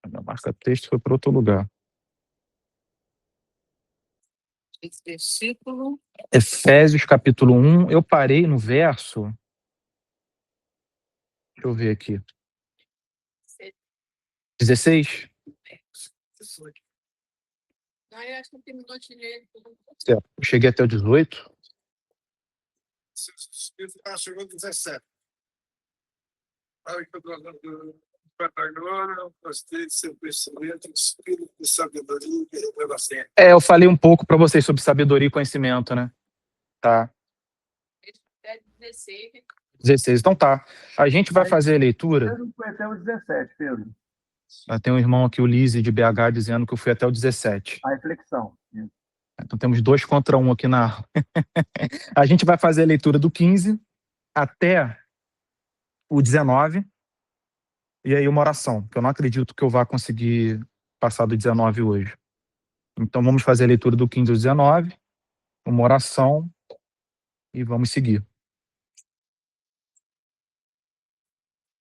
Meu marca-texto foi para outro lugar. Esse versículo. Efésios capítulo 1, eu parei no verso. Deixa eu ver aqui. 16? Ah, eu acho que terminou de ler. Eu cheguei até o 18. Chegou 17. Agora, gostei de seu pensamento, espírito de sabedoria e revelação. Eu falei um pouco para vocês sobre sabedoria e conhecimento, né? Tá. Até 16. 16. Então tá. A gente vai fazer a leitura. Pedro foi até o 17, Pedro. Tem um irmão aqui, o Lise, de BH, dizendo que eu fui até o 17. A reflexão. Então temos 2 contra 1 aqui na aula. A gente vai fazer a leitura do 15 até o 19. E aí uma oração, que eu não acredito que eu vá conseguir passar do 19 hoje. Então vamos fazer a leitura do 15 ao 19, uma oração e vamos seguir.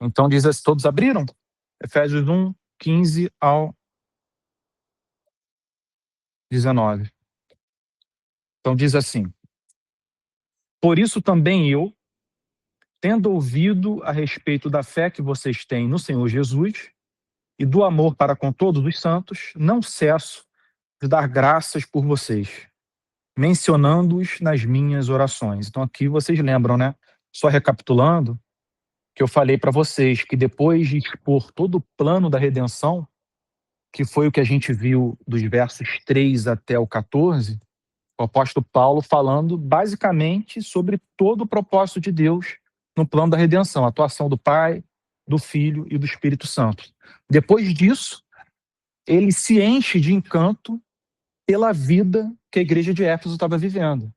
Então diz assim, todos abriram? Efésios 1, 15 ao 19. Então diz assim: por isso também eu, tendo ouvido a respeito da fé que vocês têm no Senhor Jesus e do amor para com todos os santos, não cesso de dar graças por vocês, mencionando-os nas minhas orações. Então aqui vocês lembram, né? Só recapitulando, que eu falei para vocês que depois de expor todo o plano da redenção, que foi o que a gente viu dos versos 3 até o 14, o apóstolo Paulo falando basicamente sobre todo o propósito de Deus no plano da redenção, a atuação do Pai, do Filho e do Espírito Santo. Depois disso, ele se enche de encanto pela vida que a igreja de Éfeso estava vivendo.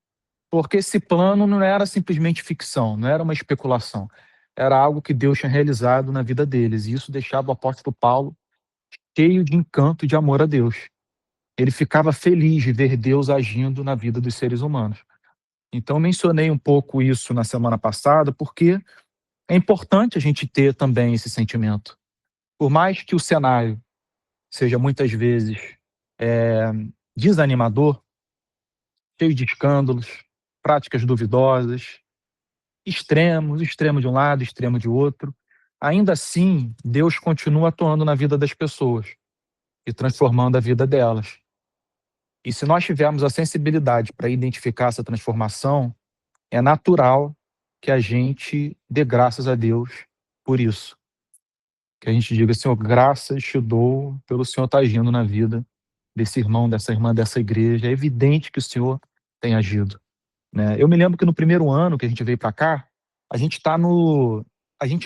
Porque esse plano não era simplesmente ficção, não era uma especulação. Era algo que Deus tinha realizado na vida deles. E isso deixava o apóstolo Paulo cheio de encanto e de amor a Deus. Ele ficava feliz de ver Deus agindo na vida dos seres humanos. Então, eu mencionei um pouco isso na semana passada, porque é importante a gente ter também esse sentimento. Por mais que o cenário seja muitas vezes desanimador, cheio de escândalos, práticas duvidosas, extremo de um lado, extremo de outro, ainda assim, Deus continua atuando na vida das pessoas e transformando a vida delas. E se nós tivermos a sensibilidade para identificar essa transformação, é natural que a gente dê graças a Deus por isso. Que a gente diga, Senhor, graças te dou pelo Senhor estar agindo na vida desse irmão, dessa irmã, dessa igreja. É evidente que o Senhor tem agido, né? Eu me lembro que no primeiro ano que a gente veio para cá, a gente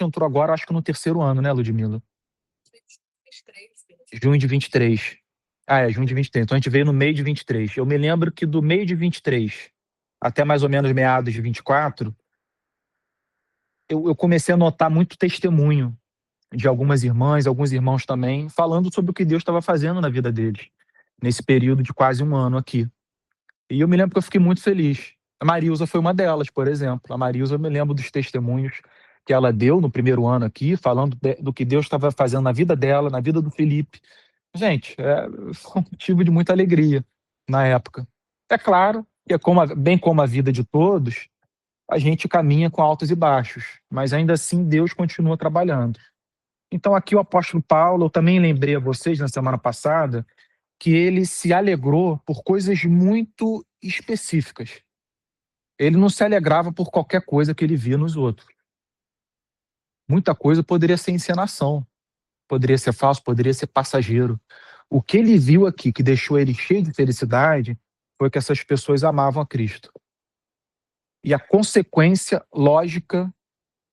entrou agora, acho que no 3º ano, né, Ludmila? Junho de 23. Junho de 23. Então a gente veio no meio de 23. Eu me lembro que do meio de 23 até mais ou menos meados de 24, eu comecei a notar muito testemunho de algumas irmãs, alguns irmãos também, falando sobre o que Deus estava fazendo na vida deles, nesse período de quase um ano aqui. E eu me lembro que eu fiquei muito feliz. A Marilza foi uma delas, por exemplo. A Marilza, eu me lembro dos testemunhos que ela deu no primeiro ano aqui, falando do que Deus estava fazendo na vida dela, na vida do Felipe. Gente, foi um motivo de muita alegria na época. É claro que, bem como a vida de todos, a gente caminha com altos e baixos, mas ainda assim Deus continua trabalhando. Então aqui o apóstolo Paulo, eu também lembrei a vocês na semana passada, que ele se alegrou por coisas muito específicas. Ele não se alegrava por qualquer coisa que ele via nos outros. Muita coisa poderia ser encenação, poderia ser falso, poderia ser passageiro. O que ele viu aqui, que deixou ele cheio de felicidade, foi que essas pessoas amavam a Cristo. E a consequência lógica,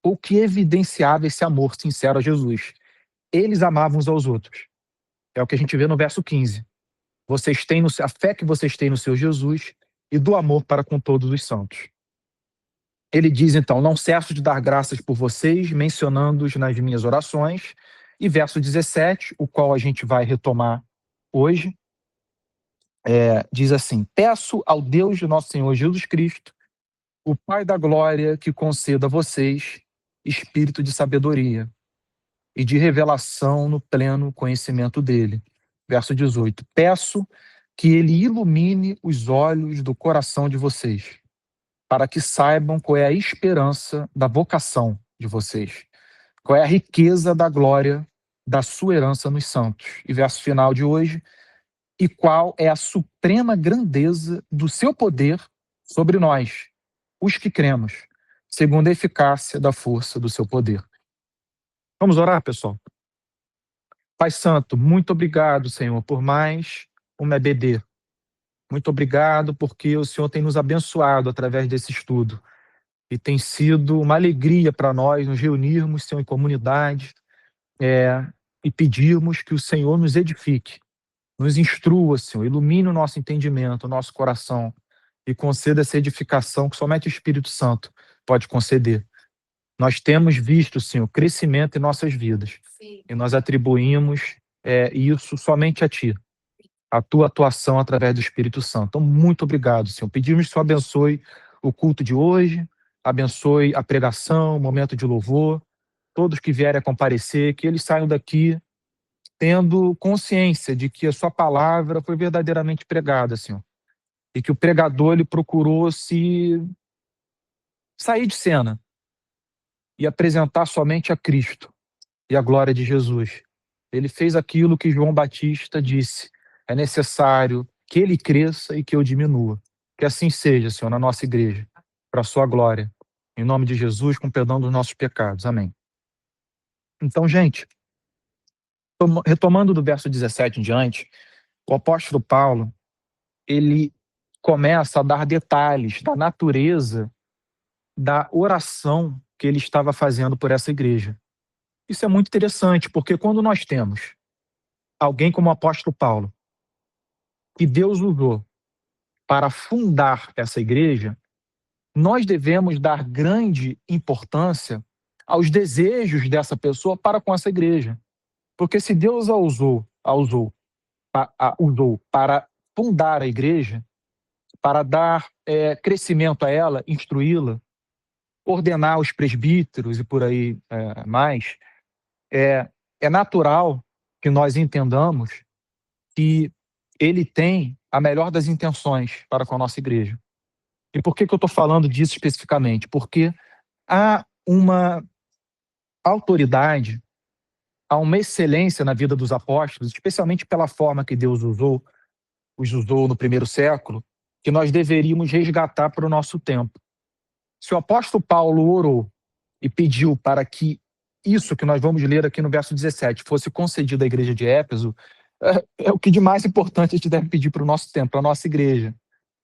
ou que evidenciava esse amor sincero a Jesus. Eles amavam uns aos outros. É o que a gente vê no verso 15. Vocês têm a fé que vocês têm no Senhor Jesus e do amor para com todos os santos. Ele diz, então, não cesso de dar graças por vocês, mencionando-os nas minhas orações. E verso 17, o qual a gente vai retomar hoje, diz assim: peço ao Deus de nosso Senhor Jesus Cristo, o Pai da glória, que conceda a vocês espírito de sabedoria, e de revelação no pleno conhecimento dele. Verso 18. Peço que ele ilumine os olhos do coração de vocês, para que saibam qual é a esperança da vocação de vocês, qual é a riqueza da glória da sua herança nos santos. E verso final de hoje, e qual é a suprema grandeza do seu poder sobre nós, os que cremos, segundo a eficácia da força do seu poder. Vamos orar, pessoal? Pai Santo, muito obrigado, Senhor, por mais uma EBD. Muito obrigado porque o Senhor tem nos abençoado através desse estudo. E tem sido uma alegria para nós nos reunirmos, Senhor, em comunidade, e pedirmos que o Senhor nos edifique, nos instrua, Senhor, ilumine o nosso entendimento, o nosso coração e conceda essa edificação que somente o Espírito Santo pode conceder. Nós temos visto, Senhor, crescimento em nossas vidas. Sim. E nós atribuímos isso somente a Ti, a Tua atuação através do Espírito Santo. Então, muito obrigado, Senhor. Pedimos que o Senhor abençoe o culto de hoje, abençoe a pregação, o momento de louvor, todos que vierem a comparecer, que eles saiam daqui tendo consciência de que a sua palavra foi verdadeiramente pregada, Senhor. E que o pregador ele procurou se sair de cena e apresentar somente a Cristo e a glória de Jesus. Ele fez aquilo que João Batista disse: é necessário que ele cresça e que eu diminua. Que assim seja, Senhor, na nossa igreja, para a sua glória. Em nome de Jesus, com perdão dos nossos pecados. Amém. Então, gente, retomando do verso 17 em diante, o apóstolo Paulo, ele começa a dar detalhes da natureza da oração que ele estava fazendo por essa igreja. Isso é muito interessante, porque quando nós temos alguém como o apóstolo Paulo, que Deus usou para fundar essa igreja, nós devemos dar grande importância aos desejos dessa pessoa para com essa igreja. Porque se Deus a usou para fundar a igreja, para dar crescimento a ela, instruí-la, ordenar os presbíteros e por aí mais, é natural que nós entendamos que ele tem a melhor das intenções para com a nossa igreja. E por que eu estou falando disso especificamente? Porque há uma autoridade, há uma excelência na vida dos apóstolos, especialmente pela forma que Deus os usou no primeiro século, que nós deveríamos resgatar para o nosso tempo. Se o apóstolo Paulo orou e pediu para que isso que nós vamos ler aqui no verso 17 fosse concedido à igreja de Éfeso, é o que de mais importante a gente deve pedir para o nosso tempo, para a nossa igreja,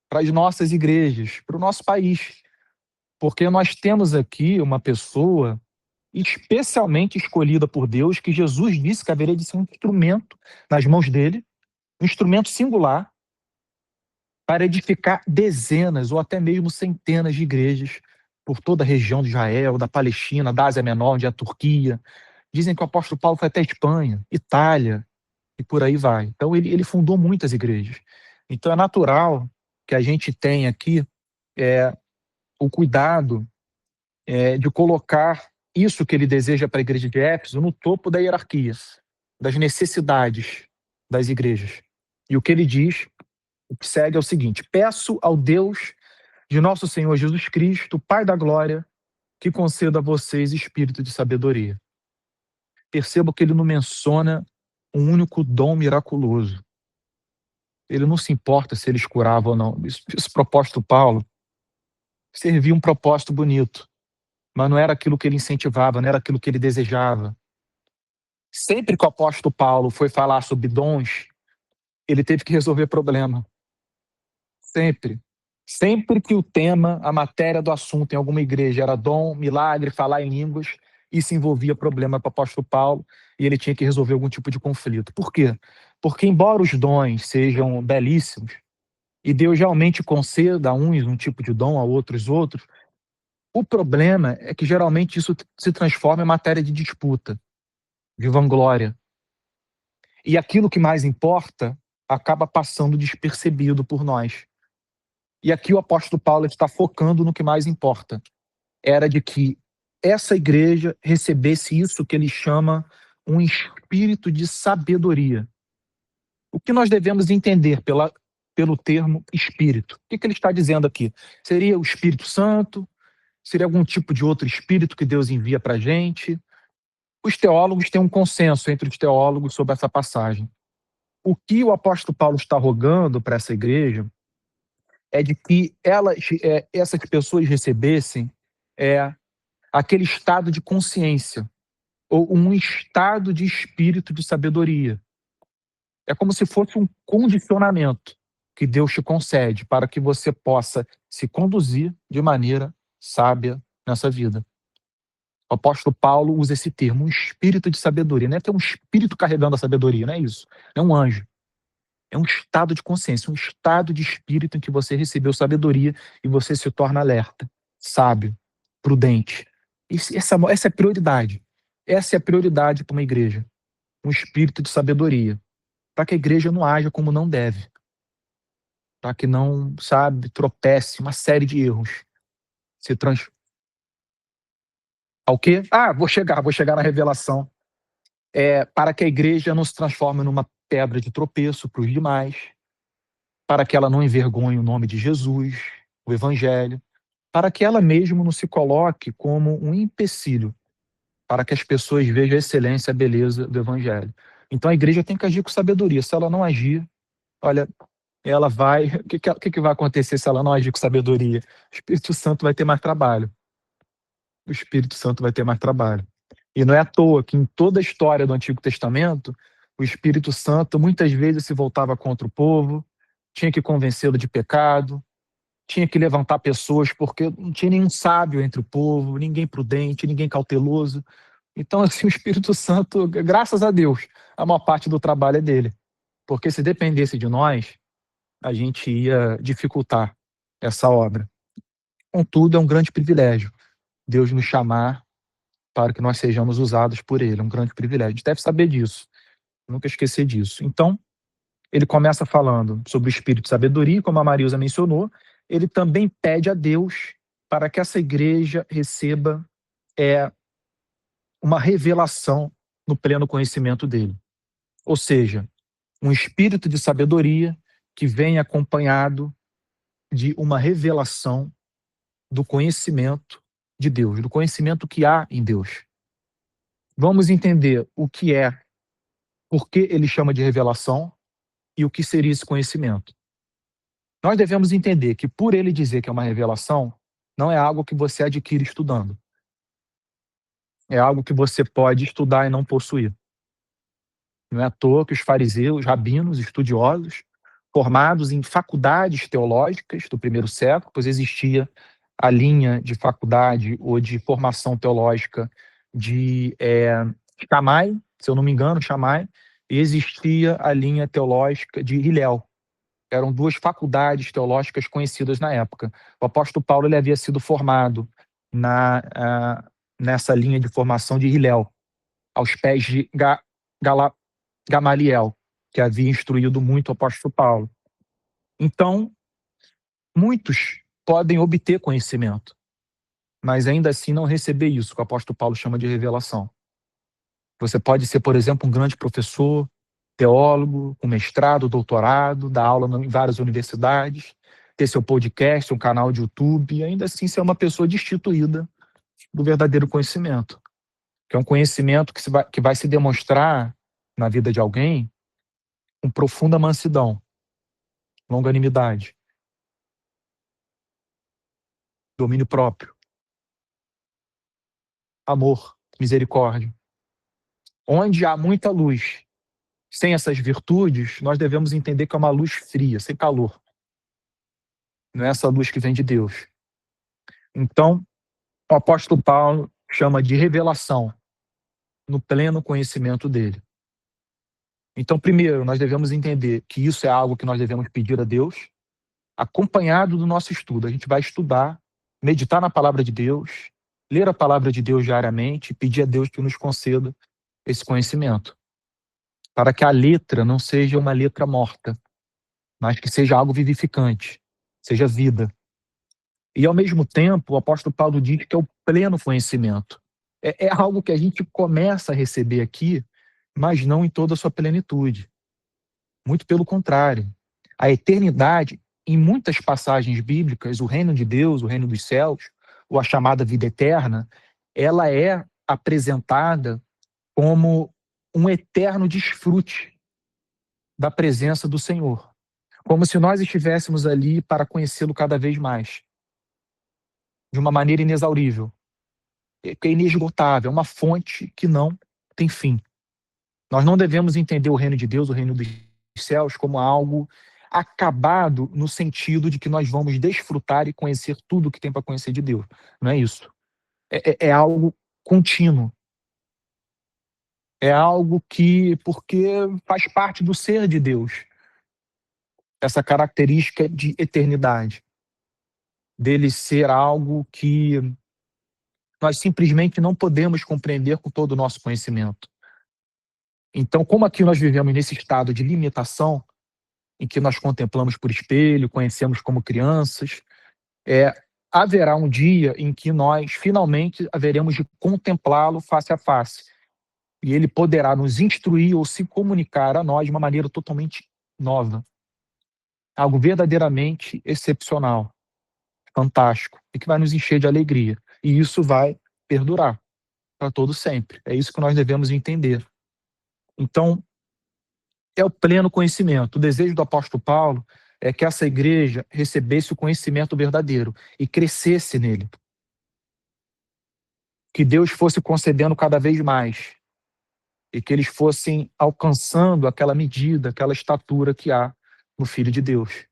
para as nossas igrejas, para o nosso país. Porque nós temos aqui uma pessoa especialmente escolhida por Deus, que Jesus disse que haveria de ser um instrumento nas mãos dele, um instrumento singular, para edificar dezenas ou até mesmo centenas de igrejas por toda a região de Israel, da Palestina, da Ásia Menor, onde é a Turquia. Dizem que o apóstolo Paulo foi até Espanha, Itália, e por aí vai. Então ele fundou muitas igrejas. Então é natural que a gente tenha aqui o cuidado de colocar isso que ele deseja para a igreja de Éfeso no topo da hierarquia, das necessidades das igrejas. E o que ele diz, o que segue é o seguinte: peço ao Deus de nosso Senhor Jesus Cristo, Pai da glória, que conceda a vocês espírito de sabedoria. Perceba que ele não menciona um único dom miraculoso. Ele não se importa se eles curavam ou não. Esse propósito Paulo servia um propósito bonito, mas não era aquilo que ele incentivava, não era aquilo que ele desejava. Sempre que o apóstolo Paulo foi falar sobre dons, ele teve que resolver problema. Sempre. Sempre que o tema, a matéria do assunto em alguma igreja era dom, milagre, falar em línguas, isso envolvia problema para o apóstolo Paulo e ele tinha que resolver algum tipo de conflito. Por quê? Porque embora os dons sejam belíssimos e Deus realmente conceda a uns um tipo de dom, a outros outros, o problema é que geralmente isso se transforma em matéria de disputa, de vanglória. E aquilo que mais importa acaba passando despercebido por nós. E aqui o apóstolo Paulo está focando no que mais importa. Era de que essa igreja recebesse isso que ele chama um espírito de sabedoria. O que nós devemos entender pelo termo espírito? O que ele está dizendo aqui? Seria o Espírito Santo? Seria algum tipo de outro espírito que Deus envia para a gente? Os teólogos têm um consenso entre os teólogos sobre essa passagem. O que o apóstolo Paulo está rogando para essa igreja é de que essas pessoas recebessem aquele estado de consciência, ou um estado de espírito de sabedoria. É como se fosse um condicionamento que Deus te concede para que você possa se conduzir de maneira sábia nessa vida. O apóstolo Paulo usa esse termo, um espírito de sabedoria. Não é ter um espírito carregando a sabedoria, não é isso. Não é um anjo. É um estado de consciência, um estado de espírito em que você recebeu sabedoria e você se torna alerta, sábio, prudente. Essa é a prioridade. Essa é a prioridade para uma igreja. Um espírito de sabedoria. Para que a igreja não haja como não deve. Para que não, tropece uma série de erros. Ao quê? Vou chegar na revelação. Para que a igreja não se transforme numa pedra de tropeço para os demais, para que ela não envergonhe o nome de Jesus, o Evangelho, para que ela mesma não se coloque como um empecilho, para que as pessoas vejam a excelência e a beleza do Evangelho. Então a igreja tem que agir com sabedoria. Se ela não agir, olha, ela vai... O que vai acontecer se ela não agir com sabedoria? O Espírito Santo vai ter mais trabalho. O Espírito Santo vai ter mais trabalho. E não é à toa que em toda a história do Antigo Testamento, o Espírito Santo muitas vezes se voltava contra o povo, tinha que convencê-lo de pecado, tinha que levantar pessoas, porque não tinha nenhum sábio entre o povo, ninguém prudente, ninguém cauteloso. Então, assim, o Espírito Santo, graças a Deus, a maior parte do trabalho é dele. Porque se dependesse de nós, a gente ia dificultar essa obra. Contudo, é um grande privilégio Deus nos chamar para que nós sejamos usados por ele. É um grande privilégio. A gente deve saber disso. Nunca esquecer disso. Então, ele começa falando sobre o espírito de sabedoria, como a Marilza mencionou. Ele também pede a Deus para que essa igreja receba uma revelação no pleno conhecimento dele. Ou seja, um espírito de sabedoria que vem acompanhado de uma revelação do conhecimento de Deus, do conhecimento que há em Deus. Vamos entender o que é, por que ele chama de revelação e o que seria esse conhecimento. Nós devemos entender que por ele dizer que é uma revelação, não é algo que você adquire estudando. É algo que você pode estudar e não possuir. Não é à toa que os fariseus, rabinos, estudiosos, formados em faculdades teológicas do primeiro século, pois existia a linha de faculdade ou de formação teológica de Shammai, se eu não me engano, Shammai, e existia a linha teológica de Hillel. Eram duas faculdades teológicas conhecidas na época. O apóstolo Paulo ele havia sido formado nessa linha de formação de Hillel, aos pés de Gamaliel, que havia instruído muito o apóstolo Paulo. Então, muitos podem obter conhecimento, mas ainda assim não receber isso que o apóstolo Paulo chama de revelação. Você pode ser, por exemplo, um grande professor, teólogo, com mestrado, doutorado, dar aula em várias universidades, ter seu podcast, um canal de YouTube, e ainda assim ser uma pessoa destituída do verdadeiro conhecimento, que é um conhecimento que vai se demonstrar na vida de alguém com profunda mansidão, longanimidade, domínio próprio, amor, misericórdia. Onde há muita luz, sem essas virtudes, nós devemos entender que é uma luz fria, sem calor. Não é essa luz que vem de Deus. Então, o apóstolo Paulo chama de revelação no pleno conhecimento dele. Então, primeiro, nós devemos entender que isso é algo que nós devemos pedir a Deus, acompanhado do nosso estudo. A gente vai estudar, meditar na palavra de Deus, ler a palavra de Deus diariamente e pedir a Deus que nos conceda esse conhecimento, para que a letra não seja uma letra morta, mas que seja algo vivificante, seja vida. E, ao mesmo tempo, o apóstolo Paulo diz que é o pleno conhecimento. É algo que a gente começa a receber aqui, mas não em toda a sua plenitude. Muito pelo contrário. A eternidade, em muitas passagens bíblicas, o reino de Deus, o reino dos céus, ou a chamada vida eterna, ela é apresentada como um eterno desfrute da presença do Senhor. Como se nós estivéssemos ali para conhecê-lo cada vez mais, de uma maneira inexaurível, que é inesgotável, é uma fonte que não tem fim. Nós não devemos entender o reino de Deus, o reino dos céus, como algo acabado no sentido de que nós vamos desfrutar e conhecer tudo o que tem para conhecer de Deus. Não é isso. É algo contínuo. É algo que, porque faz parte do ser de Deus, essa característica de eternidade, dele ser algo que nós simplesmente não podemos compreender com todo o nosso conhecimento. Então, como aqui nós vivemos nesse estado de limitação, em que nós contemplamos por espelho, conhecemos como crianças, haverá um dia em que nós finalmente haveremos de contemplá-lo face a face. E ele poderá nos instruir ou se comunicar a nós de uma maneira totalmente nova. Algo verdadeiramente excepcional, fantástico, e que vai nos encher de alegria. E isso vai perdurar para todo sempre. É isso que nós devemos entender. Então, é o pleno conhecimento. O desejo do apóstolo Paulo é que essa igreja recebesse o conhecimento verdadeiro e crescesse nele. Que Deus fosse concedendo cada vez mais e que eles fossem alcançando aquela medida, aquela estatura que há no Filho de Deus.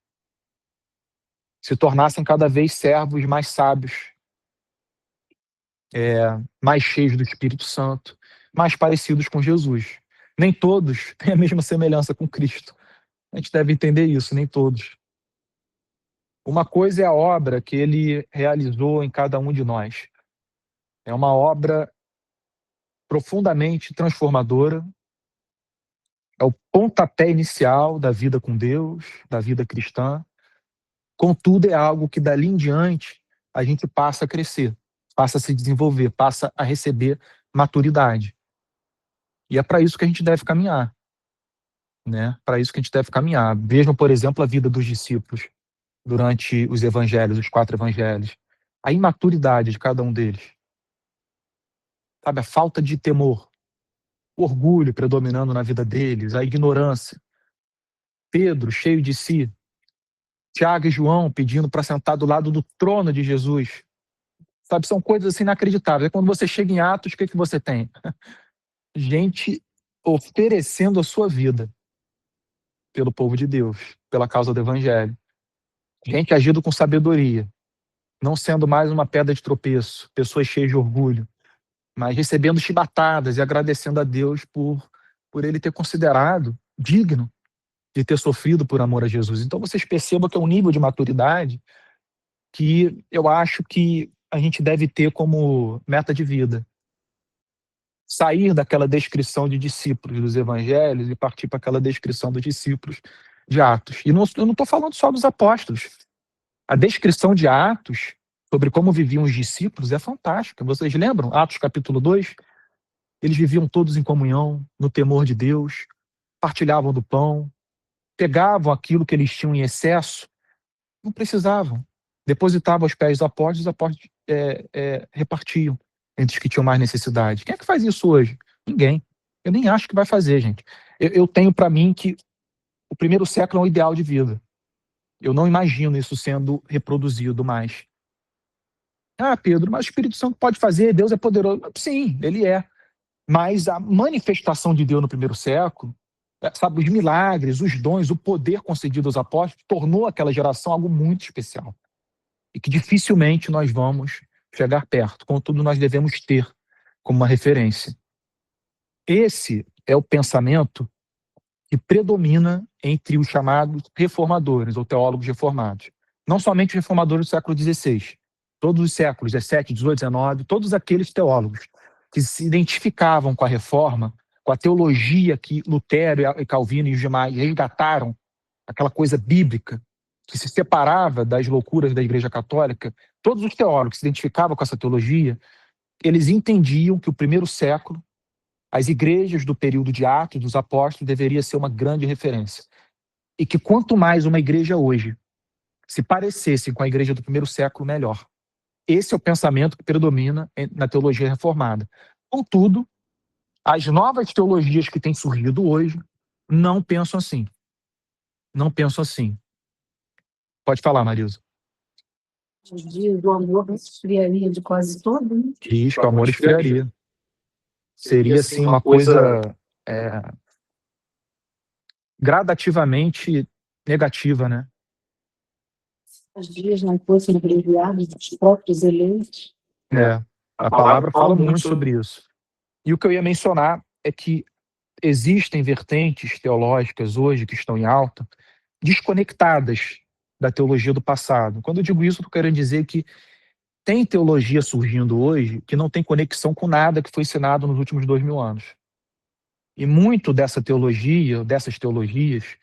Se tornassem cada vez servos mais sábios, mais cheios do Espírito Santo, mais parecidos com Jesus. Nem todos têm a mesma semelhança com Cristo. A gente deve entender isso, nem todos. Uma coisa é a obra que ele realizou em cada um de nós. É uma obra profundamente transformadora. É o pontapé inicial da vida com Deus, da vida cristã. Contudo, é algo que dali em diante a gente passa a crescer, passa a se desenvolver, passa a receber maturidade. E é para isso que a gente deve caminhar. Né? Para isso que a gente deve caminhar. Vejam, por exemplo, a vida dos discípulos durante os evangelhos, os 4 evangelhos. A imaturidade de cada um deles. Sabe, a falta de temor, o orgulho predominando na vida deles, a ignorância. Pedro, cheio de si. Tiago e João pedindo para sentar do lado do trono de Jesus. Sabe, são coisas assim inacreditáveis. Quando você chega em Atos, o que você tem? Gente oferecendo a sua vida pelo povo de Deus, pela causa do evangelho. Gente agindo com sabedoria, não sendo mais uma pedra de tropeço, pessoas cheias de orgulho, mas recebendo chibatadas e agradecendo a Deus por ele ter considerado digno de ter sofrido por amor a Jesus. Então vocês percebam que é um nível de maturidade que eu acho que a gente deve ter como meta de vida. Sair daquela descrição de discípulos dos evangelhos e partir para aquela descrição dos discípulos de Atos. E eu não estou falando só dos apóstolos. A descrição de Atos sobre como viviam os discípulos é fantástica. Vocês lembram? Atos capítulo 2? Eles viviam todos em comunhão, no temor de Deus, partilhavam do pão, pegavam aquilo que eles tinham em excesso, não precisavam. Depositavam aos pés dos apóstolos, os apóstolos repartiam entre os que tinham mais necessidade. Quem é que faz isso hoje? Ninguém. Eu nem acho que vai fazer, gente. Eu tenho para mim que o primeiro século é um ideal de vida. Eu não imagino isso sendo reproduzido mais. Ah, Pedro, mas o Espírito Santo pode fazer, Deus é poderoso. Sim, ele é. Mas a manifestação de Deus no primeiro século, sabe, os milagres, os dons, o poder concedido aos apóstolos, tornou aquela geração algo muito especial. E que dificilmente nós vamos chegar perto. Contudo, nós devemos ter como uma referência. Esse é o pensamento que predomina entre os chamados reformadores, ou teólogos reformados. Não somente os reformadores do século XVI, todos os séculos, 17, 18, 19, todos aqueles teólogos que se identificavam com a reforma, com a teologia que Lutero e Calvino e os demais resgataram, aquela coisa bíblica, que se separava das loucuras da Igreja Católica, todos os teólogos que se identificavam com essa teologia, eles entendiam que o primeiro século, as igrejas do período de Atos dos Apóstolos deveria ser uma grande referência. E que quanto mais uma igreja hoje se parecesse com a igreja do primeiro século, melhor. Esse é o pensamento que predomina na teologia reformada. Contudo, as novas teologias que têm surgido hoje não pensam assim. Não pensam assim. Pode falar, Marisa. Os dias do amor esfriaria de quase todo, né? Diz que o amor esfriaria. Seria, assim, uma coisa gradativamente negativa, né? Os dias não fossem abreviados dos próprios eleitos. A palavra fala muito sobre isso. E o que eu ia mencionar é que existem vertentes teológicas hoje que estão em alta, desconectadas da teologia do passado. Quando eu digo isso, eu estou querendo dizer que tem teologia surgindo hoje que não tem conexão com nada que foi ensinado nos últimos 2000 anos. E muito dessa teologia, dessas teologias,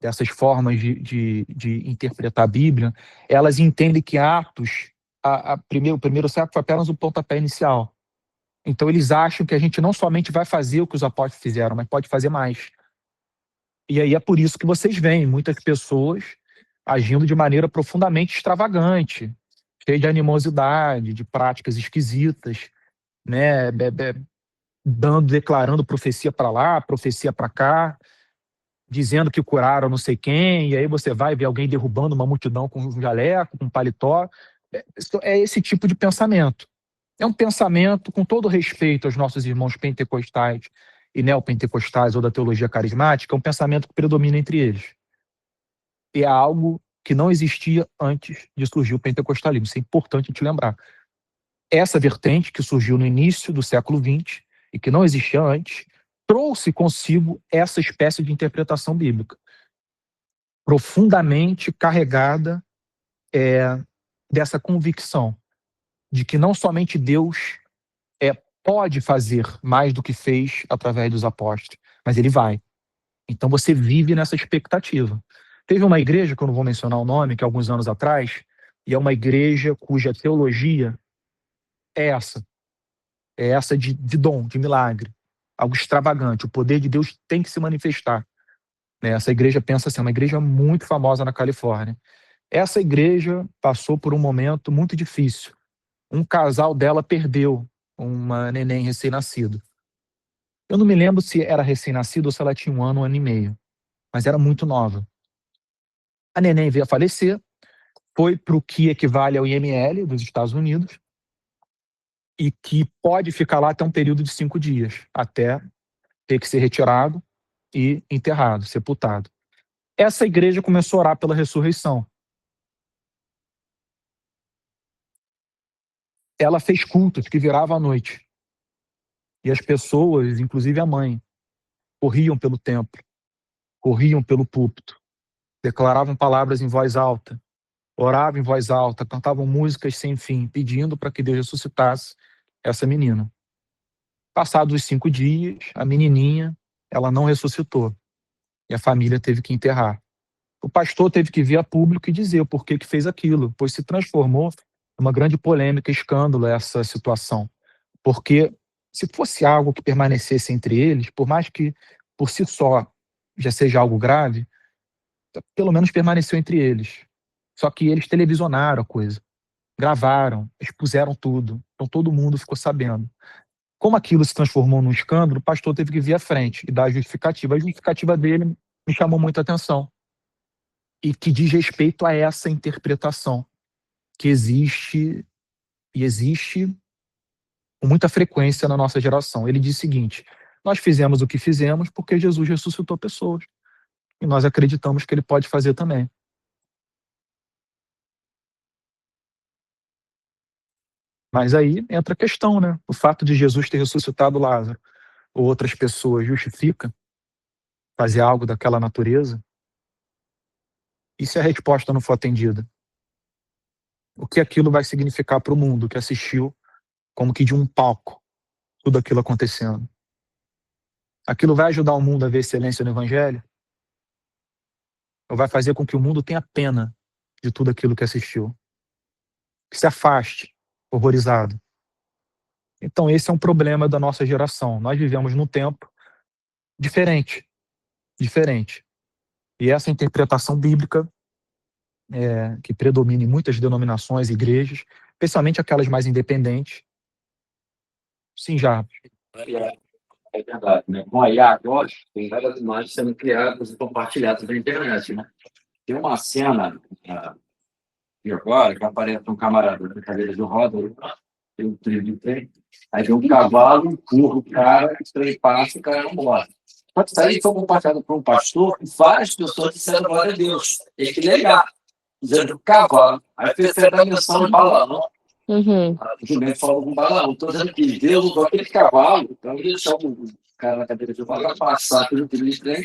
dessas formas de interpretar a Bíblia, elas entendem que Atos, o primeiro século foi apenas o pontapé inicial. Então eles acham que a gente não somente vai fazer o que os apóstolos fizeram, mas pode fazer mais. E aí é por isso que vocês veem muitas pessoas agindo de maneira profundamente extravagante, cheia de animosidade, de práticas esquisitas, né? Declarando profecia para lá, profecia para cá, dizendo que curaram não sei quem, e aí você vai ver alguém derrubando uma multidão com um jaleco, com um paletó. É esse tipo de pensamento. É um pensamento, com todo respeito aos nossos irmãos pentecostais e neopentecostais ou da teologia carismática, é um pensamento que predomina entre eles. E é algo que não existia antes de surgir o pentecostalismo. Isso é importante te lembrar. Essa vertente que surgiu no início do século XX e que não existia antes, trouxe consigo essa espécie de interpretação bíblica, profundamente carregada dessa convicção de que não somente Deus pode fazer mais do que fez através dos apóstolos, mas ele vai. Então você vive nessa expectativa. Teve uma igreja, que eu não vou mencionar o nome, que alguns anos atrás, e é uma igreja cuja teologia é essa de dom, de milagre, algo extravagante. O poder de Deus tem que se manifestar. Essa igreja pensa assim, é uma igreja muito famosa na Califórnia. Essa igreja passou por um momento muito difícil. Um casal dela perdeu uma neném recém-nascido. Eu não me lembro se era recém-nascido ou se ela tinha um ano e meio, mas era muito nova. A neném veio a falecer, foi para o que equivale ao IML dos Estados Unidos e que pode ficar lá até um período de 5 dias, até ter que ser retirado e enterrado, sepultado. Essa igreja começou a orar pela ressurreição. Ela fez cultos que viravam à noite. E as pessoas, inclusive a mãe, corriam pelo templo, corriam pelo púlpito, declaravam palavras em voz alta, oravam em voz alta, cantavam músicas sem fim, pedindo para que Deus ressuscitasse essa menina. Passados os 5 dias, a menininha, ela não ressuscitou. E a família teve que enterrar. O pastor teve que vir a público e dizer o porquê que fez aquilo, pois se transformou numa grande polêmica, escândalo essa situação. Porque se fosse algo que permanecesse entre eles, por mais que por si só já seja algo grave, pelo menos permaneceu entre eles. Só que eles televisionaram a coisa, gravaram, expuseram tudo, então todo mundo ficou sabendo. Como aquilo se transformou num escândalo, o pastor teve que vir à frente e dar a justificativa. A justificativa dele me chamou muita atenção e que diz respeito a essa interpretação que existe com muita frequência na nossa geração. Ele diz o seguinte: nós fizemos o que fizemos porque Jesus ressuscitou pessoas e nós acreditamos que ele pode fazer também. Mas aí entra a questão, né? O fato de Jesus ter ressuscitado Lázaro ou outras pessoas justifica fazer algo daquela natureza? E se a resposta não for atendida? O que aquilo vai significar para o mundo que assistiu como que de um palco tudo aquilo acontecendo? Aquilo vai ajudar o mundo a ver excelência no Evangelho? Ou vai fazer com que o mundo tenha pena de tudo aquilo que assistiu? Que se afaste, horrorizado. Então esse é um problema da nossa geração. Nós vivemos num tempo diferente. E essa interpretação bíblica que predomina em muitas denominações e igrejas, especialmente aquelas mais independentes. Sim, já. É verdade, né? Com a IA agora, tem várias imagens sendo criadas e compartilhadas na internet, né? Tem uma cena de agora que aparece um camarada na cadeira de roda, tem um trilho de trem, aí vem um cavalo, empurra o cara, o trem passa e o cara não morre. Só que isso aí foi compartilhado por um pastor e várias pessoas disseram glória a Deus. Tem que negar, dizendo que o cavalo, aí fez a menção de balão. O jumento falou com balão. Estou dizendo que Deus usou aquele cavalo, então ele deixou o cara na cadeira de roda passar pelo trilho de trem,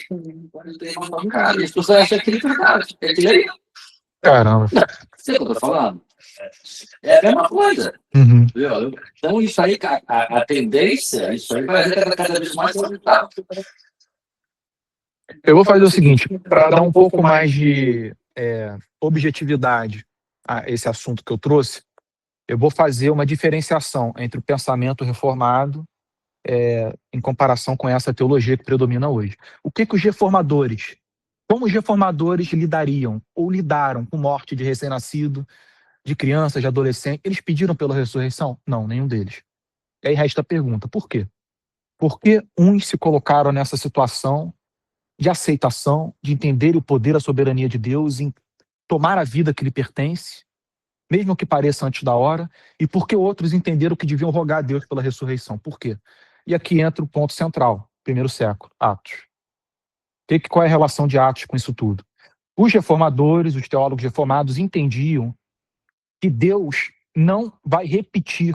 quando tem uma cara, e as pessoas acham que ele é verdade. É que legal. Caramba. Você que eu tô falando? É a mesma coisa. Uhum. Entendeu? Então, isso aí, a tendência, isso aí vai ser cada vez mais aumentar. Eu vou fazer o seguinte, para dar um pouco mais de objetividade a esse assunto que eu trouxe, eu vou fazer uma diferenciação entre o pensamento reformado em comparação com essa teologia que predomina hoje. Como os reformadores lidariam ou lidaram com morte de recém-nascido, de crianças, de adolescentes? Eles pediram pela ressurreição? Não, nenhum deles. E aí resta a pergunta, por quê? Por que uns se colocaram nessa situação de aceitação, de entender o poder, a soberania de Deus, em tomar a vida que lhe pertence, mesmo que pareça antes da hora, e por que outros entenderam que deviam rogar a Deus pela ressurreição? Por quê? E aqui entra o ponto central, primeiro século, Atos. Qual é a relação de Atos com isso tudo? Os reformadores, os teólogos reformados entendiam que Deus não vai repetir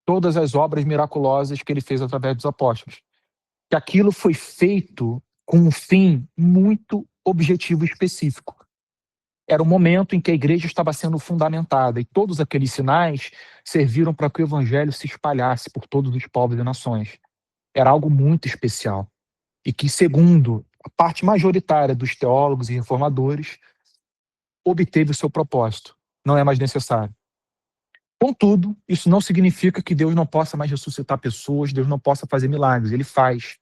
todas as obras miraculosas que ele fez através dos apóstolos. Que aquilo foi feito com um fim muito objetivo e específico. Era o momento em que a igreja estava sendo fundamentada e todos aqueles sinais serviram para que o evangelho se espalhasse por todos os povos e nações. Era algo muito especial e que, segundo a parte majoritária dos teólogos e reformadores, obteve o seu propósito. Não é mais necessário. Contudo, isso não significa que Deus não possa mais ressuscitar pessoas, Deus não possa fazer milagres. Ele faz.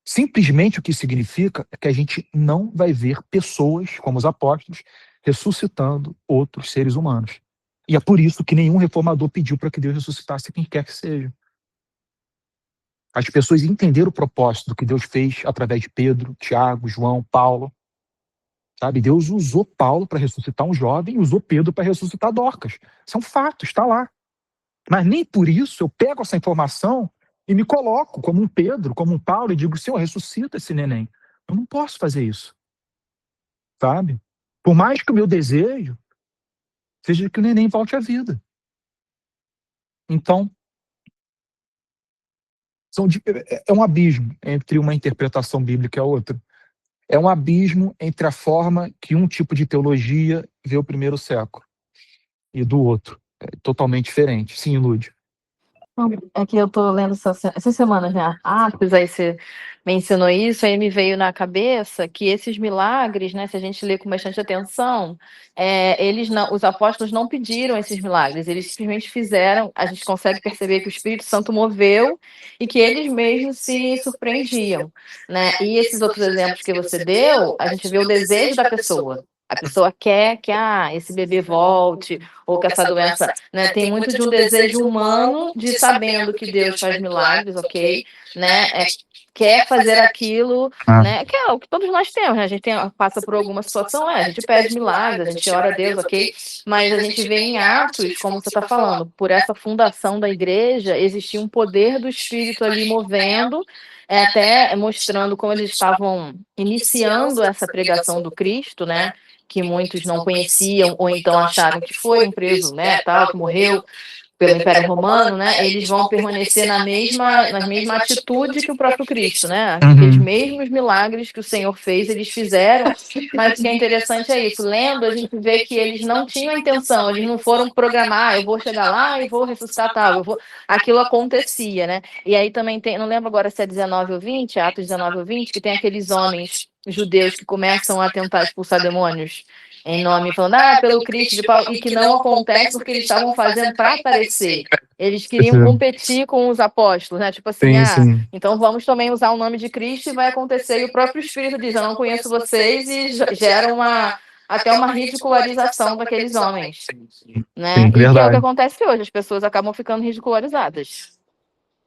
Simplesmente o que significa é que a gente não vai ver pessoas, como os apóstolos, ressuscitando outros seres humanos. E é por isso que nenhum reformador pediu para que Deus ressuscitasse quem quer que seja. As pessoas entenderam o propósito do que Deus fez através de Pedro, Tiago, João, Paulo. Sabe? Deus usou Paulo para ressuscitar um jovem e usou Pedro para ressuscitar Dorcas. Isso é um fato, está lá. Mas nem por isso eu pego essa informação e me coloco como um Pedro, como um Paulo, e digo, Senhor, ressuscita esse neném. Eu não posso fazer isso. Sabe? Por mais que o meu desejo seja que o neném volte à vida. Então, é um abismo entre uma interpretação bíblica e a outra. É um abismo entre a forma que um tipo de teologia vê o primeiro século e do outro. É totalmente diferente. Sim, Lúdio. É que eu tô lendo essa semana já Atos, aí você mencionou isso, aí me veio na cabeça que esses milagres, né, se a gente lê com bastante atenção, os apóstolos não pediram esses milagres, eles simplesmente fizeram. A gente consegue perceber que o Espírito Santo moveu e que eles mesmos se surpreendiam, né? E esses outros exemplos que você deu, a gente vê o desejo da pessoa. A pessoa quer que esse bebê volte, ou que essa doença, né? Tem muito de um desejo humano de, sabendo que Deus faz milagres, ok, né? Quer fazer aquilo, né? Que é o que todos nós temos, né? A gente passa por alguma situação, a gente pede milagres, a gente ora a Deus, ok? Mas a gente vê em Atos, como você está falando, por essa fundação da igreja, existia um poder do Espírito ali movendo, até mostrando como eles estavam iniciando essa pregação do Cristo, né? Que muitos não conheciam, ou então acharam que foi um preso, né, tal, que morreu pelo Império Romano, né? Eles vão permanecer na mesma atitude que o próprio Cristo, né? Aqueles mesmos milagres que o Senhor fez, eles fizeram, mas o que é interessante é isso. Lendo, a gente vê que eles não tinham a intenção, eles não foram programar, eu vou chegar lá e vou ressuscitar tal, aquilo acontecia, né? E aí também tem, não lembro agora se é 19 ou 20, Atos 19 ou 20, que tem aqueles homens judeus que começam a tentar expulsar demônios. em nome, falando, pelo Cristo de Paulo, e que não acontece porque eles estavam fazendo para aparecer. Eles queriam competir com os apóstolos, né? Tipo assim, sim. então vamos também usar o nome de Cristo e vai acontecer. E o próprio Espírito diz, eu não conheço vocês, e gera até uma ridicularização daqueles homens, né? Sim, E que é o que verdade. acontece hoje, as pessoas acabam ficando ridicularizadas,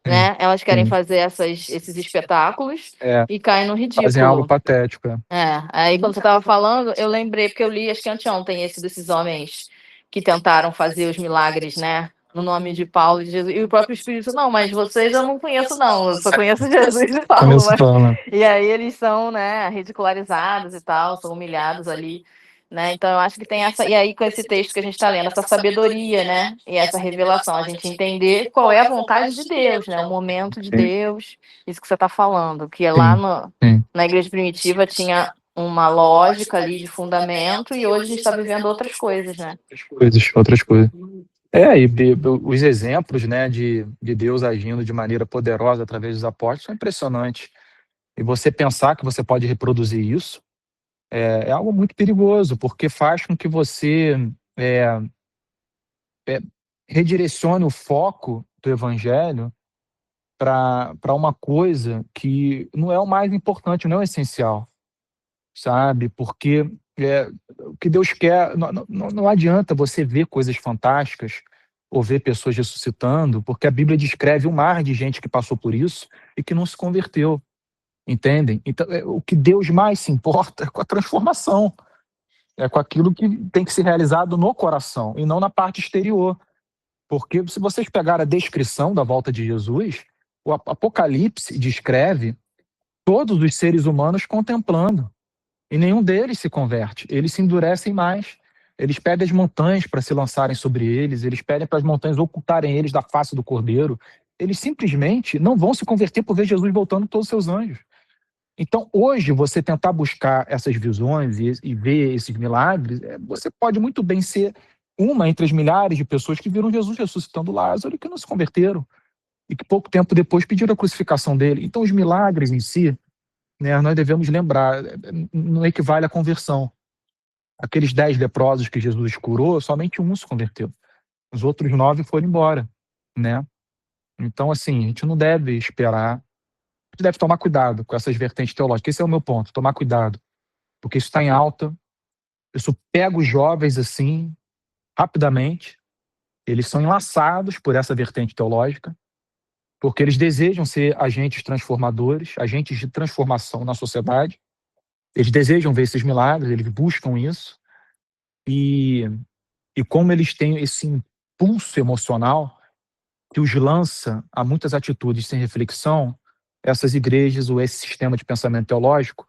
né? Elas querem sim. fazer esses espetáculos É, e caem no fazem algo ridículo. patético. Aí quando você estava falando, eu lembrei, porque eu li, acho que anteontem, esse desses homens que tentaram fazer os milagres, né? No nome de Paulo e de Jesus. E o próprio Espírito, não, mas vocês eu não conheço, não. Eu só conheço Jesus e Paulo. Começo falando. E aí eles são, né, ridicularizados e tal, são humilhados ali, né? Então eu acho que tem essa. E aí, com esse texto que a gente está lendo, essa sabedoria, né? E essa revelação, a gente entender qual é a vontade de Deus, né? O momento de Deus, isso que você está falando, que é lá na igreja primitiva tinha uma lógica ali de fundamento e hoje a gente está vivendo outras coisas, né? Outras coisas. Os exemplos, né, de Deus agindo de maneira poderosa através dos apóstolos são impressionantes. E você pensar que você pode reproduzir isso é algo muito perigoso, porque faz com que você redirecione o foco do evangelho para uma coisa que não é o mais importante, não é o essencial, sabe? Porque o que Deus quer, não adianta você ver coisas fantásticas ou ver pessoas ressuscitando, porque a Bíblia descreve um mar de gente que passou por isso e que não se converteu, entendem? Então, o que Deus mais se importa é com a transformação, é com aquilo que tem que ser realizado no coração e não na parte exterior. Porque se vocês pegarem a descrição da volta de Jesus, o Apocalipse descreve todos os seres humanos contemplando. E nenhum deles se converte. Eles se endurecem mais. Eles pedem as montanhas para se lançarem sobre eles. Eles pedem para as montanhas ocultarem eles da face do Cordeiro. Eles simplesmente não vão se converter por ver Jesus voltando com todos os seus anjos. Então, hoje, você tentar buscar essas visões e ver esses milagres, você pode muito bem ser uma entre as milhares de pessoas que viram Jesus ressuscitando Lázaro e que não se converteram. E que pouco tempo depois pediram a crucificação dele. Então, os milagres em si, né, nós devemos lembrar, não equivale à conversão. Aqueles 10 leprosos que Jesus curou, somente um se converteu. Os outros 9 foram embora, né? Então, assim, a gente não deve esperar. A gente deve tomar cuidado com essas vertentes teológicas. Esse é o meu ponto, tomar cuidado. Porque isso está em alta. Isso pega os jovens, assim, rapidamente. Eles são enlaçados por essa vertente teológica, porque eles desejam ser agentes transformadores, agentes de transformação na sociedade. Eles desejam ver esses milagres, eles buscam isso. E como eles têm esse impulso emocional que os lança a muitas atitudes sem reflexão, essas igrejas ou esse sistema de pensamento teológico,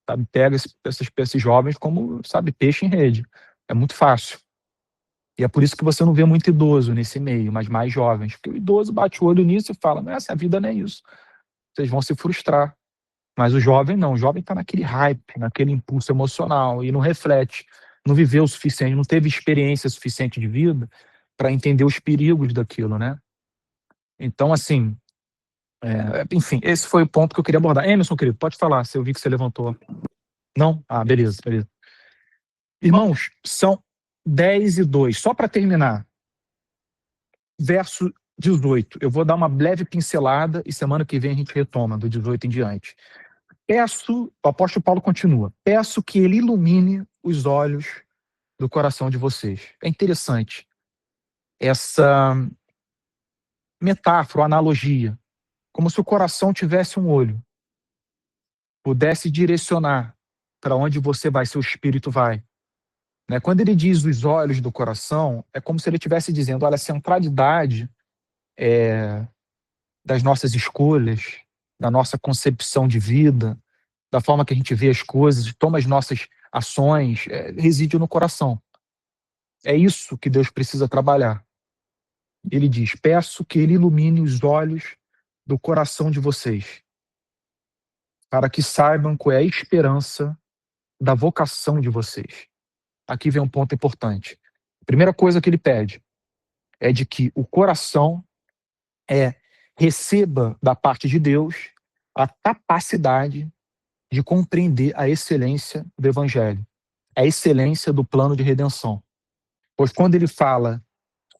sabe, pega esses jovens como, sabe, peixe em rede. É muito fácil. E é por isso que você não vê muito idoso nesse meio, mas mais jovens. Porque o idoso bate o olho nisso e fala, mas essa vida não é isso. Vocês vão se frustrar. Mas o jovem não. O jovem está naquele hype, naquele impulso emocional e não reflete. Não viveu o suficiente, não teve experiência suficiente de vida para entender os perigos daquilo, né? Então, assim, enfim, esse foi o ponto que eu queria abordar. Emerson, querido, pode falar, se eu vi que você levantou. Não? Ah, beleza. Irmãos, são 10:02. Só para terminar, verso 18. Eu vou dar uma leve pincelada e semana que vem a gente retoma, do 18 em diante. O apóstolo Paulo continua, peço que ele ilumine os olhos do coração de vocês. É interessante essa metáfora, analogia, como se o coração tivesse um olho, pudesse direcionar para onde você vai, seu espírito vai. Né? Quando ele diz os olhos do coração, é como se ele estivesse dizendo, olha, a centralidade das nossas escolhas, da nossa concepção de vida, da forma que a gente vê as coisas, toma as nossas ações, reside no coração. É isso que Deus precisa trabalhar. Ele diz, peço que ele ilumine os olhos do coração de vocês, para que saibam qual é a esperança da vocação de vocês. Aqui vem um ponto importante. A primeira coisa que ele pede é de que o coração receba da parte de Deus a capacidade de compreender a excelência do Evangelho. é a excelência do plano de redenção. Pois quando ele fala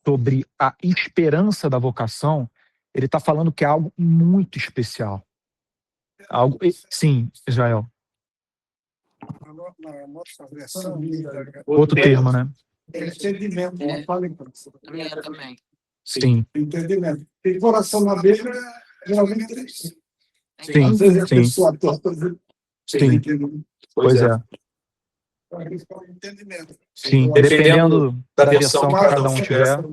sobre a esperança da vocação, ele está falando que é algo muito especial. Algo, sim, Israel. Na nossa versão, Outro termo, né? é entendimento, não fala em coração. Também. Sim, Entendimento. Tem coração na Bíblia, geralmente é isso. sim, Às vezes a sim, pessoa torta, sim. Pois é. eles falam entendimento. Sim, dependendo da versão que cada um tiver.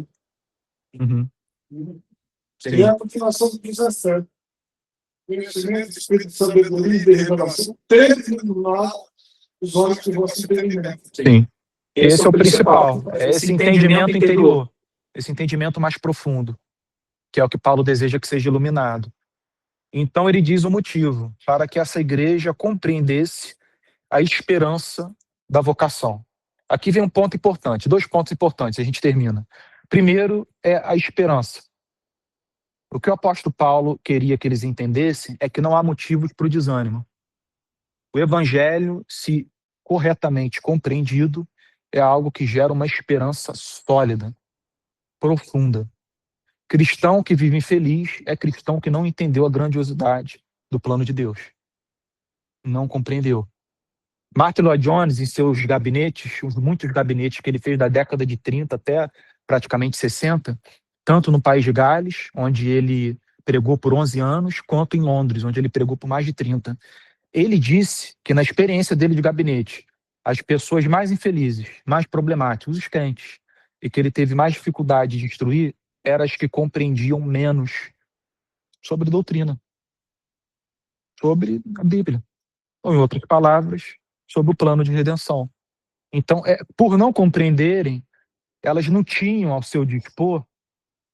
Uhum. E Sim, a continuação do 17. Conhecimento, espírito de sabedoria e de revelação, teve no lado os olhos que você entendimento. sim. Esse é o principal. É esse entendimento interior. Esse entendimento mais profundo. Que é o que Paulo deseja que seja iluminado. Então ele diz o motivo. Para que essa igreja compreendesse a esperança da vocação. Aqui vem um ponto importante. 2 pontos importantes. A gente termina. Primeiro é a esperança. O que o apóstolo Paulo queria que eles entendessem é que não há motivos para o desânimo. O evangelho, se corretamente compreendido, é algo que gera uma esperança sólida, profunda. Cristão que vive infeliz é cristão que não entendeu a grandiosidade do plano de Deus. Não compreendeu. Martin Lloyd Jones, em seus gabinetes, os muitos gabinetes que ele fez da década de 30 até praticamente 60, tanto no país de Gales, onde ele pregou por 11 anos, quanto em Londres, onde ele pregou por mais de 30. Ele disse que na experiência dele de gabinete, as pessoas mais infelizes, mais problemáticas, os crentes, e que ele teve mais dificuldade de instruir, eram as que compreendiam menos sobre doutrina, sobre a Bíblia, ou em outras palavras, sobre o plano de redenção. Então, por não compreenderem, elas não tinham ao seu dispor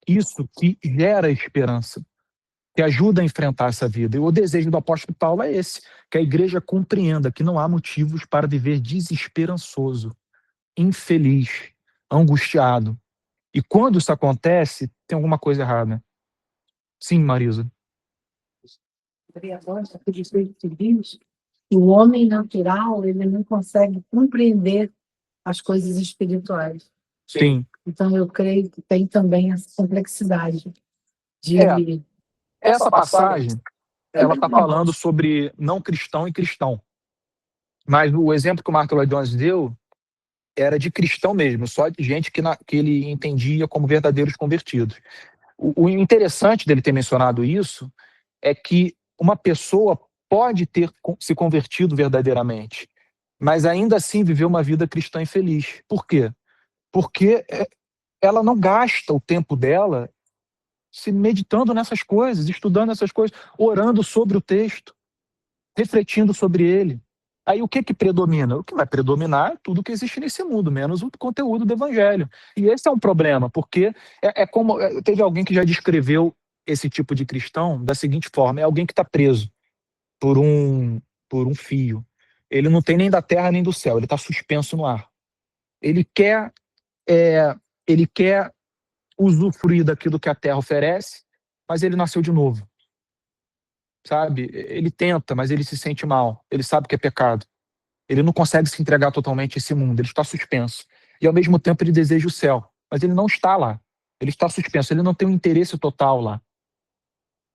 isso que gera esperança, que ajuda a enfrentar essa vida. E o desejo do apóstolo Paulo é esse, que a igreja compreenda que não há motivos para viver desesperançoso, infeliz, angustiado. E quando isso acontece, tem alguma coisa errada. Sim, Marisa. O homem natural, ele não consegue compreender as coisas espirituais. Sim. Então, eu creio que tem também essa complexidade de... Essa passagem, ela está falando sobre não cristão e cristão. Mas o exemplo que o Martin Lloyd Jones deu era de cristão mesmo, só de gente que ele entendia como verdadeiros convertidos. O interessante dele ter mencionado isso é que uma pessoa pode ter se convertido verdadeiramente, mas ainda assim viver uma vida cristã infeliz. Por quê? Porque ela não gasta o tempo dela se meditando nessas coisas, estudando essas coisas, orando sobre o texto, refletindo sobre ele. Aí o que predomina? O que vai predominar é tudo que existe nesse mundo, menos o conteúdo do evangelho. E esse é um problema, porque como teve alguém que já descreveu esse tipo de cristão da seguinte forma: é alguém que está preso por um fio. Ele não tem nem da terra nem do céu, ele está suspenso no ar. Ele quer usufruir daquilo que a terra oferece, mas ele nasceu de novo. Sabe? Ele tenta, mas ele se sente mal. Ele sabe que é pecado. Ele não consegue se entregar totalmente a esse mundo. Ele está suspenso. E ao mesmo tempo ele deseja o céu. Mas ele não está lá. Ele está suspenso. Ele não tem um interesse total lá.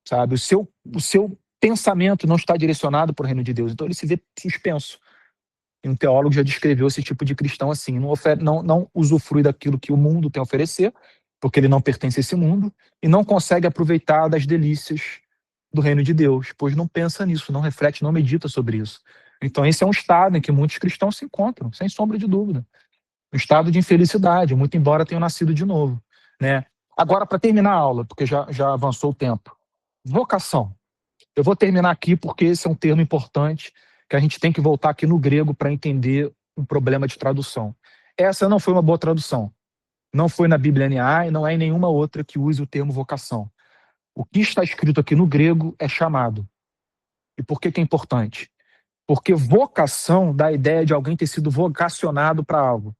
Sabe? O seu pensamento não está direcionado para o reino de Deus. Então ele se vê suspenso. E um teólogo já descreveu esse tipo de cristão assim. Não usufrui daquilo que o mundo tem a oferecer, porque ele não pertence a esse mundo, e não consegue aproveitar das delícias do reino de Deus, pois não pensa nisso, não reflete, não medita sobre isso. Então esse é um estado em que muitos cristãos se encontram, sem sombra de dúvida. Um estado de infelicidade, muito embora tenham nascido de novo, né? Agora, para terminar a aula, porque já avançou o tempo. Vocação. Eu vou terminar aqui porque esse é um termo importante, que a gente tem que voltar aqui no grego para entender um problema de tradução. Essa não foi uma boa tradução. Não foi na Bíblia NA e não é em nenhuma outra que use o termo vocação. O que está escrito aqui no grego é chamado. E por que é importante? Porque vocação dá a ideia de alguém ter sido vocacionado para algo.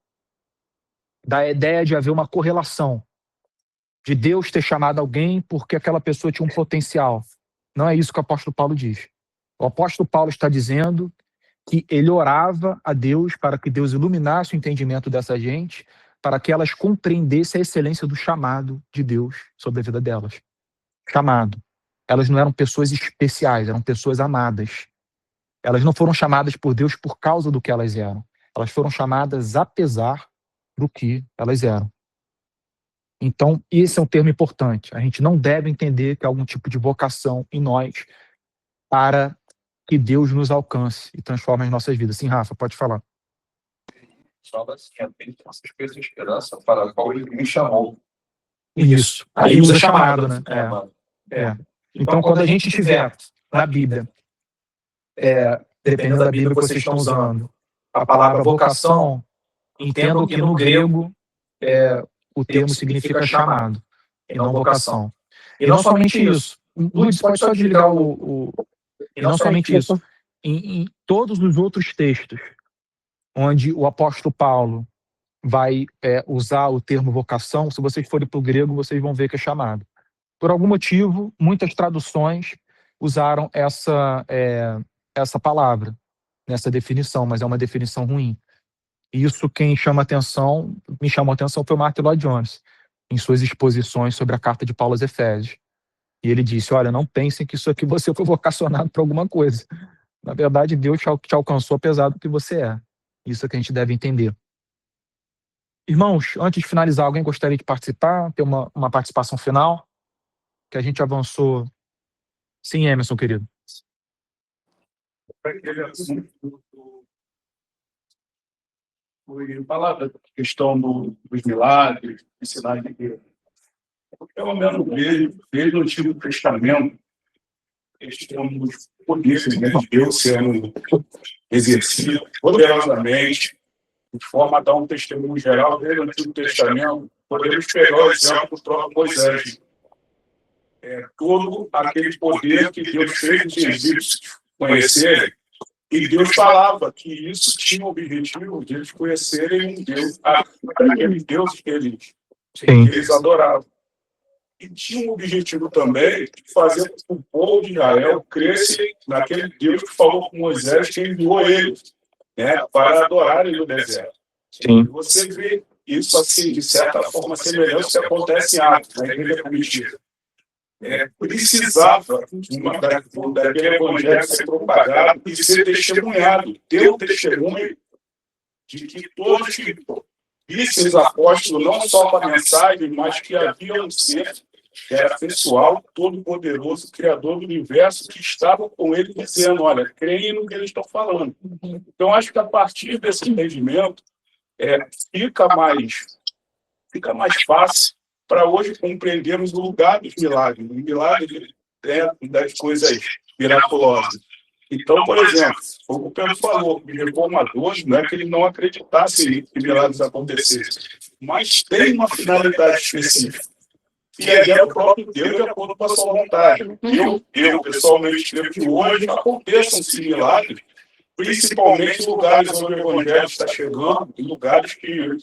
Dá a ideia de haver uma correlação. De Deus ter chamado alguém porque aquela pessoa tinha um potencial. Não é isso que o apóstolo Paulo diz. O apóstolo Paulo está dizendo que ele orava a Deus para que Deus iluminasse o entendimento dessa gente, para que elas compreendessem a excelência do chamado de Deus sobre a vida delas. Chamado. Elas não eram pessoas especiais, eram pessoas amadas. Elas não foram chamadas por Deus por causa do que elas eram. Elas foram chamadas apesar do que elas eram. Então, esse é um termo importante. A gente não deve entender que há algum tipo de vocação em nós para que Deus nos alcance e transforme as nossas vidas. Sim, Rafa, pode falar. Fala assim, tem essa espécie de esperança para a qual ele me chamou. Isso. Aí usa chamado, né? Mano. Então, quando a gente tiver na Bíblia, dependendo da Bíblia que vocês estão usando, a palavra vocação, entendam que no grego o termo significa chamado, e não vocação. E não somente isso. Luiz, pode só desligar E não somente isso. Em todos os outros textos, onde o apóstolo Paulo vai usar o termo vocação, se vocês forem para o grego, vocês vão ver que é chamado. Por algum motivo, muitas traduções usaram essa palavra, nessa definição, mas é uma definição ruim. Isso quem me chamou a atenção foi o Martin Lloyd Jones, em suas exposições sobre a carta de Paulo aos Efésios. E ele disse, olha, não pensem que isso aqui você foi vocacionado para alguma coisa. Na verdade, Deus te alcançou apesar do que você é. Isso é que a gente deve entender. Irmãos, antes de finalizar, alguém gostaria de participar? Ter uma participação final? Que a gente avançou. Sim, Emerson, querido. Aquele assunto foi falado da questão dos milagres, dos sinais de Deus. Pelo menos desde o Antigo Testamento, temos poderes de Deus sendo exercido poderosamente, de forma a dar um testemunho geral desde o Antigo Testamento. Podemos pegar o exemplo do próprio Moisés. Todo aquele poder que Deus fez os egípcios conhecerem, e Deus falava que isso tinha o objetivo de eles conhecerem um Deus, aquele Deus que eles adoravam. E tinha um objetivo também de fazer com que o povo de Israel cresce naquele Deus que falou com Moisés, que enviou eles, para adorarem no deserto. Sim. E você vê isso, assim, de certa forma, semelhante que acontece em Atos, na igreja primitiva. Precisava daquele evangelho ser propagado e ser testemunhado, ter o testemunho de que todos que vissem os apóstolos, não só para a mensagem, mas que havia um ser que era pessoal, todo-poderoso, criador do universo, que estava com ele dizendo, olha, creem no que eles estão falando. Então, acho que a partir desse entendimento, fica mais fácil para hoje compreendermos o lugar dos milagres, o milagre das coisas miraculosas. Então, por exemplo, o Pedro falou, os reformadores, não é que eles não acreditassem que milagres acontecessem, mas tem uma finalidade específica, que é o próprio Deus de acordo com a sua vontade. Eu pessoalmente, creio que hoje aconteçam esses milagres, principalmente em lugares onde o Evangelho está chegando, em lugares que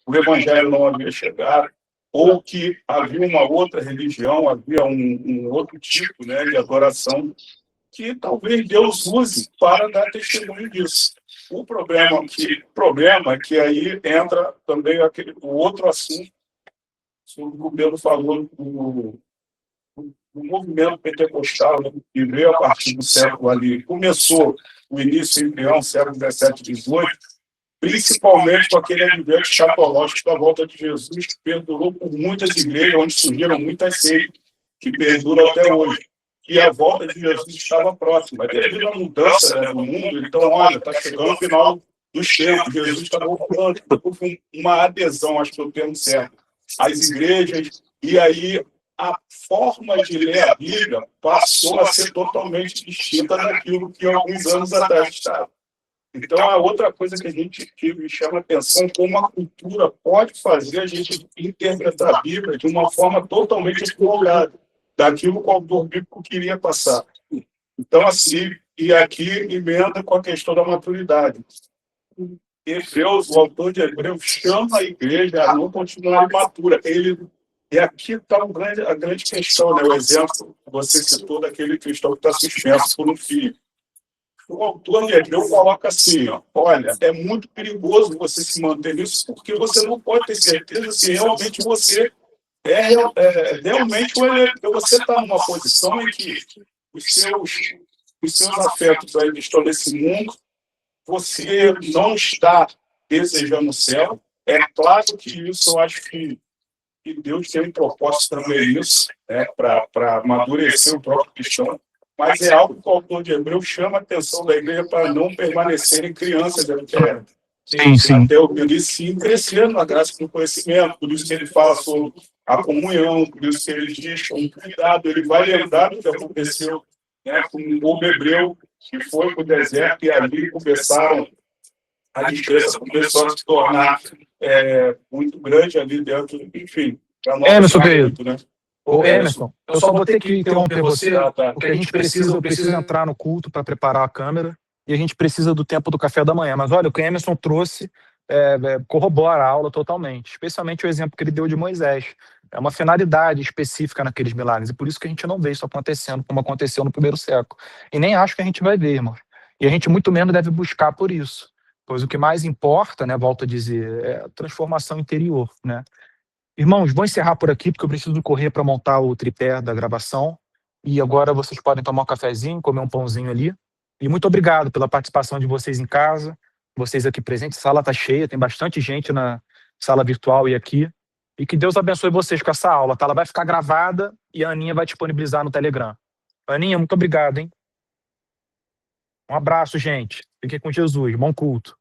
o Evangelho não havia chegado, ou que havia uma outra religião, havia um outro tipo de adoração, que talvez Deus use para dar testemunho disso. O problema é que aí entra também o outro assunto, sobre o que o Pedro falou do movimento pentecostal, que veio a partir do século ali. Começou o início embrião, século XVII, XVIII, principalmente com aquele advento escatológico da volta de Jesus, que perdurou por muitas igrejas, onde surgiram muitas seitas, que perduram até hoje. E a volta de Jesus estava próxima. Devido à mudança no mundo, então, olha, está chegando o final dos tempos, Jesus está voltando. Houve uma adesão, acho que é o termo certo, às igrejas, e aí a forma de ler a Bíblia passou a ser totalmente distinta daquilo que alguns anos atrás estava. Então, a outra coisa que a gente me chama a atenção, como a cultura pode fazer a gente interpretar a Bíblia de uma forma totalmente equivocada daquilo que o autor bíblico queria passar. Então, assim, e aqui emenda com a questão da maturidade. Hebreus, o autor de Hebreus, chama a igreja a não continuar imatura. E aqui está a grande questão, o exemplo que você citou daquele cristão que está suspenso por um filho. o autor de Hebreu coloca assim, ó, olha, é muito perigoso você se manter nisso, porque você não pode ter certeza se realmente você realmente você está numa posição em que os seus afetos ainda estão nesse mundo, você não está desejando o céu. É claro que isso eu acho que Deus tem um propósito também nisso, para amadurecer o próprio cristão, mas é algo que o autor de Hebreu chama a atenção da igreja para não permanecerem crianças até o início e crescendo na graça do conhecimento. Por isso que ele fala sobre a comunhão, por isso que ele diz com cuidado, ele vai lembrar do que aconteceu, com o povo hebreu que foi para o deserto e ali a diferença começou a se tornar muito grande ali dentro, enfim. Emerson, querido. Né? Ô, Emerson, eu só vou ter que interromper você, porque eu preciso entrar no culto para preparar a câmera e a gente precisa do tempo do café da manhã. Mas olha, o que o Emerson trouxe corrobora a aula totalmente, especialmente o exemplo que ele deu de Moisés. É uma finalidade específica naqueles milagres, e por isso que a gente não vê isso acontecendo como aconteceu no primeiro século. E nem acho que a gente vai ver, irmãos. E a gente muito menos deve buscar por isso. Pois o que mais importa, volto a dizer, é a transformação interior, Irmãos, vou encerrar por aqui, porque eu preciso correr para montar o tripé da gravação. E agora vocês podem tomar um cafezinho, comer um pãozinho ali. E muito obrigado pela participação de vocês em casa, vocês aqui presentes. A sala está cheia, tem bastante gente na sala virtual e aqui. E que Deus abençoe vocês com essa aula, tá? Ela vai ficar gravada e a Aninha vai disponibilizar no Telegram. Aninha, muito obrigado, hein? Um abraço, gente. Fiquem com Jesus. Bom culto.